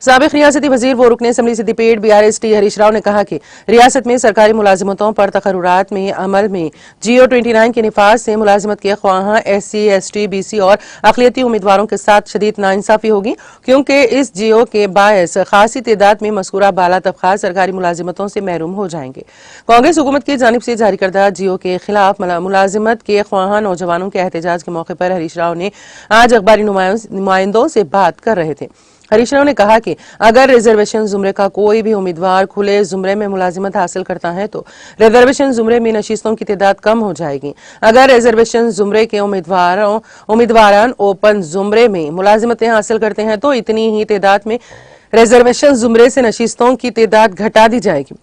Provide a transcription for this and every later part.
साबिक रियासती वजीर व रुकने असम्बली सिद्दीपेट BRST हरीश राव ने कहा कि रियासत में सरकारी मुलाजिमतों पर तकर्रुरात में अमल में GO 29 के निफाज से मुलाजिमत के ख्वाहां SC, ST, BC और अक़लियती उम्मीदवारों के साथ शदीद नाइंसाफी होगी, क्योंकि इस GO के बायस खासी तादाद में मज़कूरा बाला तबका सरकारी मुलाजिमतों से महरूम हो जाएंगे। कांग्रेस हुकूमत की जानिब से जारी करदा GO के खिलाफ मुलाजिमत के ख्वाहां नौजवानों के एहतजाज के मौके पर हरीश राव ने आज अखबारी नुमाइंदों से बात कर रहे थे। हरीश राव ने कहा कि अगर रिजर्वेशन जुमरे का कोई भी उम्मीदवार खुले जुमरे में मुलाजिमत हासिल करता है तो रिजर्वेशन जुमरे में नशिस्तों की तादाद कम हो जाएगी। अगर रिजर्वेशन जुमरे के उम्मीदवारान ओपन जुमरे में मुलाजिमतें हासिल करते हैं तो इतनी ही तादाद में रिजर्वेशन जुमरे से नशिस्तों की तादाद घटा दी जाएगी।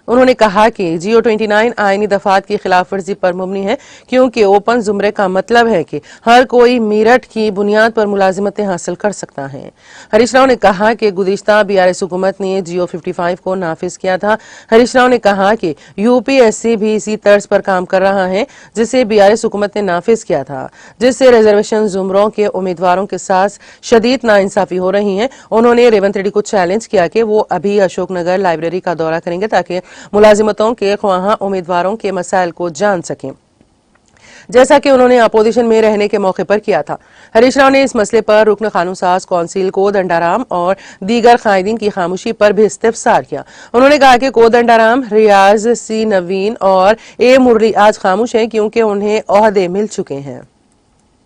उन्होंने कहा कि GO 29 आईनी दफात की खिलाफ वर्जी पर मुबनी है, क्योंकि ओपन जुमरे का मतलब है कि हर कोई मेरिट की बुनियाद पर मुलाजिमतें हासिल कर सकता है। हरीश राव ने कहा कि गुज़िश्ता BRS हुकूमत ने GO 55 को नाफिज किया था। हरीश राव ने कहा कि UPSC भी इसी तर्ज पर काम कर रहा है जिसे BRS हुकूमत ने नाफिज किया था, जिससे रिजर्वेशन जुमरों के उम्मीदवारों के साथ शदीद नाइंसाफी हो रही है। उन्होंने रेवंत रेड्डी को चैलेंज किया कि वो अभी अशोकनगर लाइब्रेरी का दौरा करेंगे ताकि मुलाजिमतों के ख्वाहां उम्मीदवारों के मसाइल को जान सकें, जैसा कि उन्होंने अपोजिशन में रहने के मौके पर किया था। हरीश राव ने इस मसले पर रुकन कानूनसाज कौंसिल कोदंडाराम और दीगर कायदीन की खामोशी पर भी इस्तफसार किया। उन्होंने कहा कि कोदंडाराम, रियाज, C नवीन और A मुरली आज खामोश हैं क्योंकि उन्हें ओहदे मिल चुके हैं।